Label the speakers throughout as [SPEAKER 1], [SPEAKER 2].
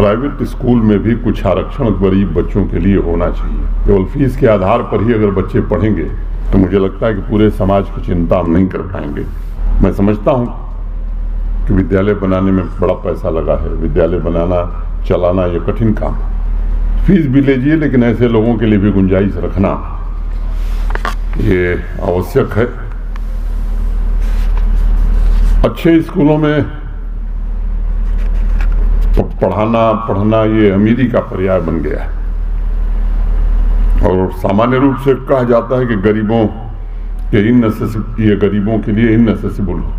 [SPEAKER 1] Private school में भी कुछ आरक्षण गरीब बच्चों के लिए होना चाहिए। केवल फीस के आधार पर ही अगर बच्चे पढ़ेंगे तो मुझे लगता है कि पूरे समाज की चिंता हम नहीं कर पाएंगे। मैं समझता हूँ कि विद्यालय बनाने में बड़ा पैसा लगा है, विद्यालय बनाना चलाना ये कठिन काम है। फीस भी लीजिए, लेकिन ऐसे लोगों के लिए भी गुंजाइश रखना ये आवश्यक है। अच्छे स्कूलों में पढ़ना ये अमीरी का पर्याय बन गया है और सामान्य रूप से कहा जाता है कि गरीबों के गरीबों के लिए इननेसेसिबल हो।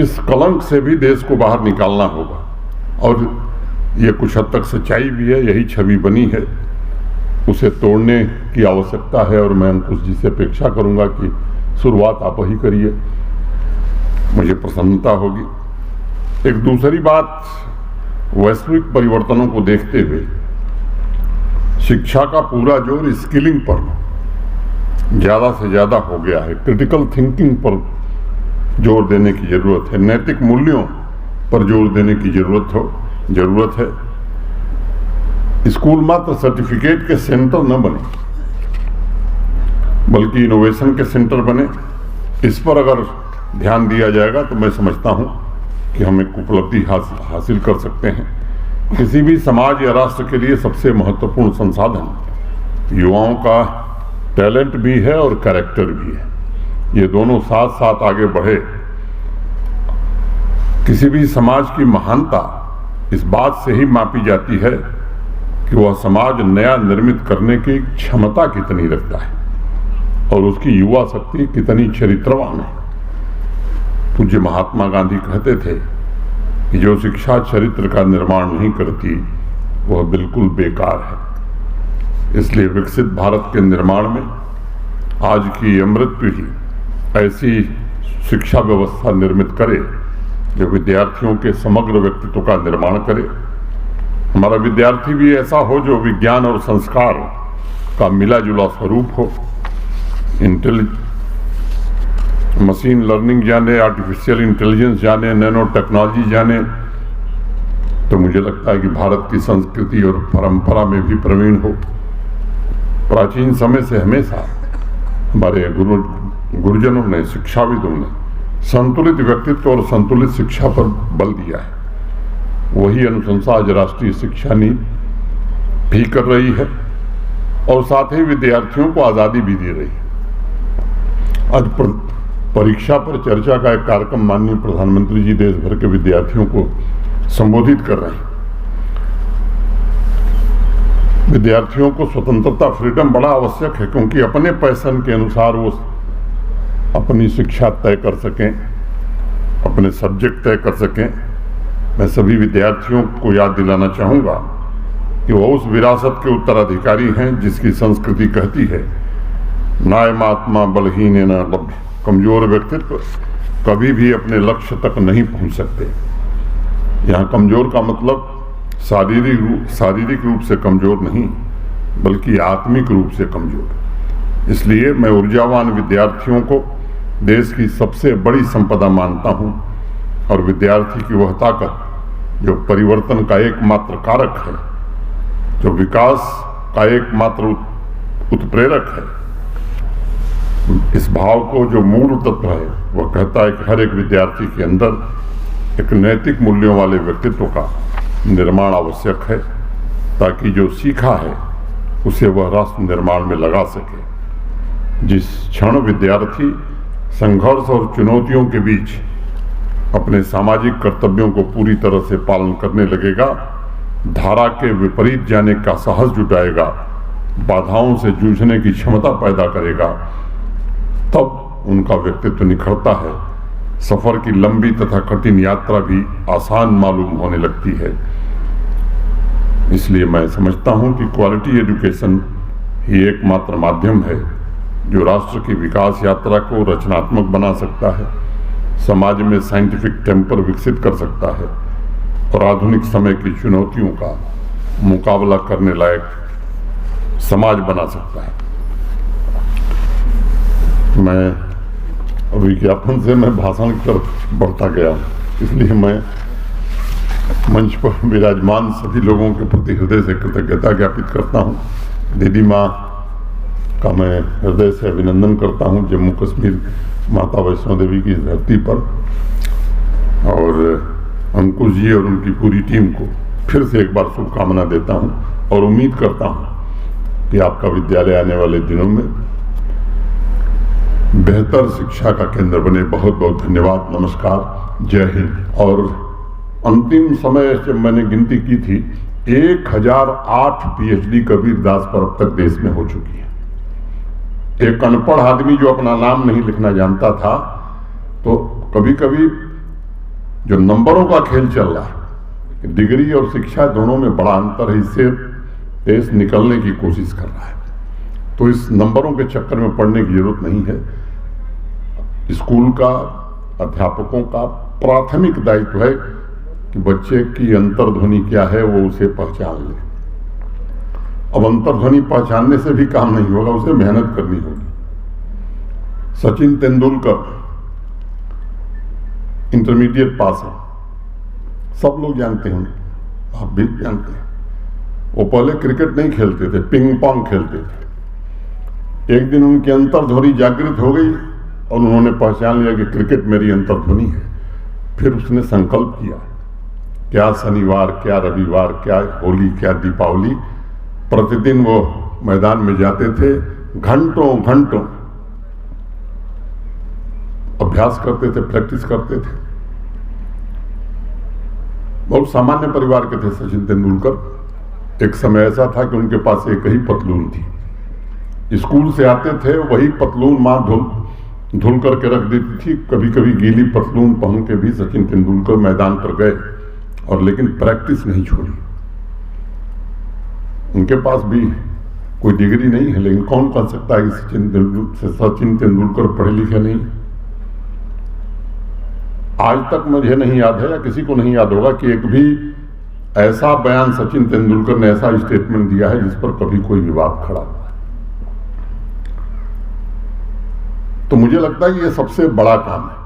[SPEAKER 1] इस कलंक से भी देश को बाहर निकालना होगा और ये कुछ हद तक सच्चाई भी है, यही छवि बनी है, उसे तोड़ने की आवश्यकता है। और मैं अंकुश जी से अपेक्षा करूंगा कि शुरुआत आप ही करिए, मुझे प्रसन्नता होगी। एक दूसरी बात, वैश्विक परिवर्तनों को देखते हुए शिक्षा का पूरा जोर स्किलिंग पर ज़्यादा से ज़्यादा हो गया है। क्रिटिकल थिंकिंग पर जोर देने की ज़रूरत है, नैतिक मूल्यों पर जोर देने की ज़रूरत है। स्कूल मात्र सर्टिफिकेट के सेंटर न बने बल्कि इनोवेशन के सेंटर बने। इस पर अगर ध्यान दिया जाएगा तो मैं समझता हूं कि हम एक उपलब्धि हासिल कर सकते हैं। किसी भी समाज या राष्ट्र के लिए सबसे महत्वपूर्ण संसाधन युवाओं का टैलेंट भी है और कैरेक्टर भी है। ये दोनों साथ साथ आगे बढ़े। किसी भी समाज की महानता इस बात से ही मापी जाती है कि वह समाज नया निर्मित करने की क्षमता कितनी रखता है और उसकी युवा शक्ति कितनी चरित्रवान है। पूज्य महात्मा गांधी कहते थे कि जो शिक्षा चरित्र का निर्माण नहीं करती वह बिल्कुल बेकार है। इसलिए विकसित भारत के निर्माण में आज की अमृत पीढ़ी ऐसी शिक्षा व्यवस्था निर्मित करे जो विद्यार्थियों के समग्र व्यक्तित्व का निर्माण करे। हमारा विद्यार्थी भी ऐसा हो जो विज्ञान और संस्कार का मिला जुला स्वरूप हो, मशीन लर्निंग जाने, आर्टिफिशियल इंटेलिजेंस जाने, नैनो टेक्नोलॉजी जाने। तो मुझे लगता है कि भारत की संस्कृति और परंपरा में भी प्रवीण हो। प्राचीन समय से हमेशा हमारे गुरुजनों ने, शिक्षाविदों ने संतुलित व्यक्तित्व और संतुलित शिक्षा पर बल दिया है। वही अनुशंसा आज राष्ट्रीय शिक्षा नीति भी कर रही है और साथ ही विद्यार्थियों को आज़ादी भी दे रही है। आज परीक्षा पर चर्चा का एक कार्यक्रम माननीय प्रधानमंत्री जी देश भर के विद्यार्थियों को संबोधित कर रहे हैं। विद्यार्थियों को स्वतंत्रता, फ्रीडम बड़ा आवश्यक है, क्योंकि अपने पैशन के अनुसार वो अपनी शिक्षा तय कर सकें, अपने सब्जेक्ट तय कर सकें। मैं सभी विद्यार्थियों को याद दिलाना चाहूँगा कि वो उस विरासत के उत्तराधिकारी हैं जिसकी संस्कृति कहती है नायमात्मा बलहीन न लभ्य। कमजोर व्यक्तित्व कभी भी अपने लक्ष्य तक नहीं पहुंच सकते। यहाँ कमजोर का मतलब शारीरिक रूप से कमजोर नहीं बल्कि आत्मिक रूप से कमजोर। इसलिए मैं ऊर्जावान विद्यार्थियों को देश की सबसे बड़ी संपदा मानता हूँ और विद्यार्थी की वह ताकत जो परिवर्तन का एकमात्र कारक है, जो विकास का एकमात्र उत्प्रेरक है, इस भाव को जो मूल तत्व है वह कहता है कि हर एक विद्यार्थी के अंदर एक नैतिक मूल्यों वाले व्यक्तित्व का निर्माण आवश्यक है ताकि जो सीखा है उसे वह राष्ट्र निर्माण में लगा सके। जिस क्षण विद्यार्थी संघर्ष और चुनौतियों के बीच अपने सामाजिक कर्तव्यों को पूरी तरह से पालन करने लगेगा, धारा के विपरीत जाने का साहस जुटाएगा, बाधाओं से जूझने की क्षमता पैदा करेगा, तब उनका व्यक्तित्व निखरता है। सफर की लंबी तथा कठिन यात्रा भी आसान मालूम होने लगती है। इसलिए मैं समझता हूं कि क्वालिटी एजुकेशन ही एकमात्र माध्यम है जो राष्ट्र की विकास यात्रा को रचनात्मक बना सकता है, समाज में साइंटिफिक टेम्पर विकसित कर सकता है और आधुनिक समय की चुनौतियों का मुकाबला करने लायक समाज बना सकता है। मैं विज्ञापन से मैं भाषण की तरफ बढ़ता गया, इसलिए मैं मंच पर विराजमान सभी लोगों के प्रति हृदय से कृतज्ञता ज्ञापित करता हूँ। दीदी माँ का मैं हृदय से अभिनंदन करता हूँ जम्मू कश्मीर माता वैष्णो देवी की धरती पर, और अंकुश जी और उनकी पूरी टीम को फिर से एक बार शुभकामना देता हूँ और उम्मीद करता हूँ कि आपका विद्यालय आने वाले दिनों में बेहतर शिक्षा का केंद्र बने। बहुत बहुत धन्यवाद, नमस्कार, जय हिंद। और अंतिम समय जब मैंने गिनती की थी 1008 पीएचडी कबीर दास पर अब तक देश में हो चुकी है। एक अनपढ़ आदमी जो अपना नाम नहीं लिखना जानता था, तो कभी कभी जो नंबरों का खेल चल रहा है, डिग्री और शिक्षा दोनों में बड़ा अंतर है, इससे देश निकलने की कोशिश कर रहा है। तो इस नंबरों के चक्कर में पड़ने की जरूरत नहीं है। स्कूल का, अध्यापकों का प्राथमिक दायित्व है कि बच्चे की अंतर्ध्वनि क्या है वो उसे पहचान ले। अब अंतर्ध्वनि पहचानने से भी काम नहीं होगा, उसे मेहनत करनी होगी। सचिन तेंदुलकर इंटरमीडिएट पास है, सब लोग जानते हैं, आप भी जानते हैं। वो पहले क्रिकेट नहीं खेलते थे, पिंग पोंग खेलते थे। एक दिन उनकी अंतर्ध्वनि जागृत हो गई और उन्होंने पहचान लिया कि क्रिकेट मेरी अंतर्ध्वनि है। फिर उसने संकल्प किया, क्या शनिवार, क्या रविवार, क्या होली, क्या दीपावली, प्रतिदिन वो मैदान में जाते थे, घंटों घंटों अभ्यास करते थे, प्रैक्टिस करते थे। बहुत सामान्य परिवार के थे सचिन तेंदुलकर। एक समय ऐसा था कि उनके पास एक ही पतलून थी। स्कूल से आते थे, वही पतलून माँ धुल करके रख देती थी। कभी कभी गीली पतलून पहन के भी सचिन तेंदुलकर मैदान पर गए, और लेकिन प्रैक्टिस नहीं छोड़ी। उनके पास भी कोई डिग्री नहीं है, लेकिन कौन कह सकता है कि सचिन तेंदुलकर पढ़े लिखे नहीं। आज तक मुझे नहीं याद है, या किसी को नहीं याद होगा, कि एक भी ऐसा बयान सचिन तेंदुलकर ने, ऐसा स्टेटमेंट दिया है जिस पर कभी कोई विवाद खड़ा हुआ। तो मुझे लगता है ये सबसे बड़ा काम है।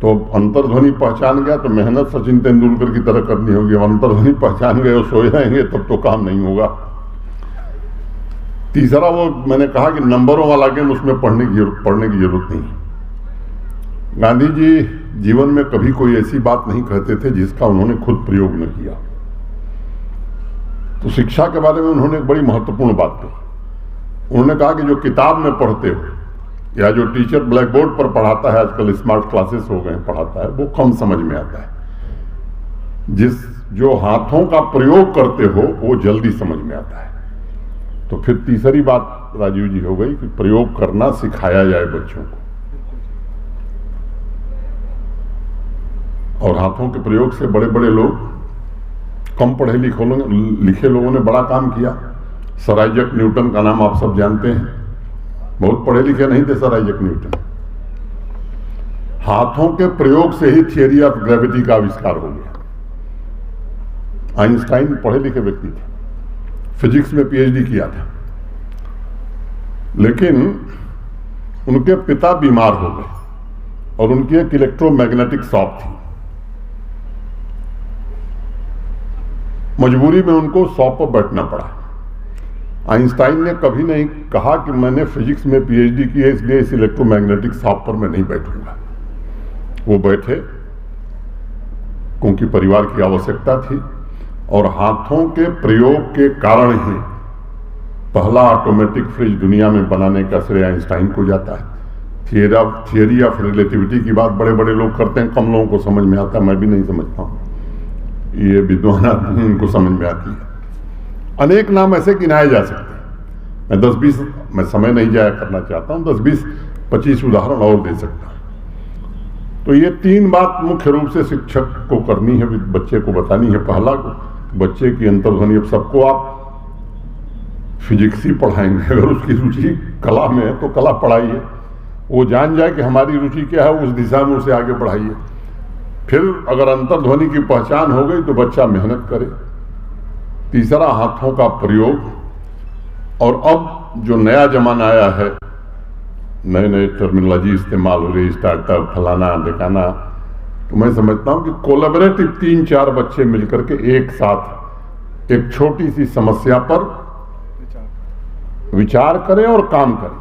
[SPEAKER 1] तो अंतर्ध्वनि पहचान गया तो मेहनत सचिन तेंदुलकर की तरह करनी होगी। अंतर्ध्वनि पहचान गए और सोए रहेंगे तब तो काम नहीं होगा। तीसरा, वो मैंने कहा कि नंबरों वाला गेम, उसमें पढ़ने की जरूरत नहीं। गांधी जी जीवन में कभी कोई ऐसी बात नहीं कहते थे जिसका उन्होंने खुद प्रयोग न किया। तो शिक्षा के बारे में उन्होंने एक बड़ी महत्वपूर्ण बात कही। उन्होंने कहा कि जो किताब में पढ़ते हो, या जो टीचर ब्लैक बोर्ड पर पढ़ाता है, आजकल स्मार्ट क्लासेस हो गए, पढ़ाता है, वो कम समझ में आता है। जो हाथों का प्रयोग करते हो वो जल्दी समझ में आता है। तो फिर तीसरी बात राजीव जी हो गई कि प्रयोग करना सिखाया जाए बच्चों को, और हाथों के प्रयोग से बड़े बड़े लोग, कम पढ़े लिखे लोगों ने बड़ा काम किया। सर आइजैक न्यूटन का नाम आप सब जानते हैं, बहुत पढ़े लिखे नहीं थे सर आइजैक न्यूटन। हाथों के प्रयोग से ही थियरी ऑफ ग्रेविटी का आविष्कार हो गया। आइंस्टाइन पढ़े लिखे व्यक्ति थे, फिजिक्स में पीएचडी किया था, लेकिन उनके पिता बीमार हो गए और उनकी एक इलेक्ट्रोमैग्नेटिक शॉप थी। मजबूरी में उनको शॉप पर बैठना पड़ा। आइंस्टाइन ने कभी नहीं कहा कि मैंने फिजिक्स में पीएचडी की है इसलिए इस इलेक्ट्रोमैग्नेटिक शॉप पर मैं नहीं बैठूंगा। वो बैठे क्योंकि परिवार की आवश्यकता थी, और हाथों के प्रयोग के कारण ही पहला ऑटोमेटिक फ्रिज दुनिया में बनाने का श्रेय आइंस्टाइन को जाता है। थियरी ऑफ रिलेटिविटी की बात बड़े बड़े लोग करते हैं, कम लोगों को समझ में आता है, मैं भी नहीं समझता हूँ। ये विद्वान आदमी इनको समझ में आती है। अनेक नाम ऐसे गिनाए जा सकते हैं। मैं 10-20, मैं समय नहीं जाया करना चाहता हूँ, 10-20-25 उदाहरण और दे सकता हूँ। तो ये 3 बात मुख्य रूप से शिक्षक को करनी है, बच्चे को बतानी है। पहला, बच्चे की अंतर्ध्वनि। अब सबको आप फिजिक्स ही पढ़ाएंगे, अगर उसकी रुचि कला में है तो कला पढ़ाइए, वो जान जाए कि हमारी रुचि क्या है, उस दिशा में उसे आगे बढ़ाइए। फिर अगर अंतर्ध्वनि की पहचान हो गई तो बच्चा मेहनत करे। तीसरा, हाथों का प्रयोग। और अब जो नया जमाना आया है, नए नए टर्मिनोलॉजी इस्तेमाल हो रही, स्टार्टअप, फलाना ढिकाना, तो मैं समझता हूं कि कोलैबोरेटिव 3-4 बच्चे मिलकर के एक साथ एक छोटी सी समस्या पर विचार करें और काम करें।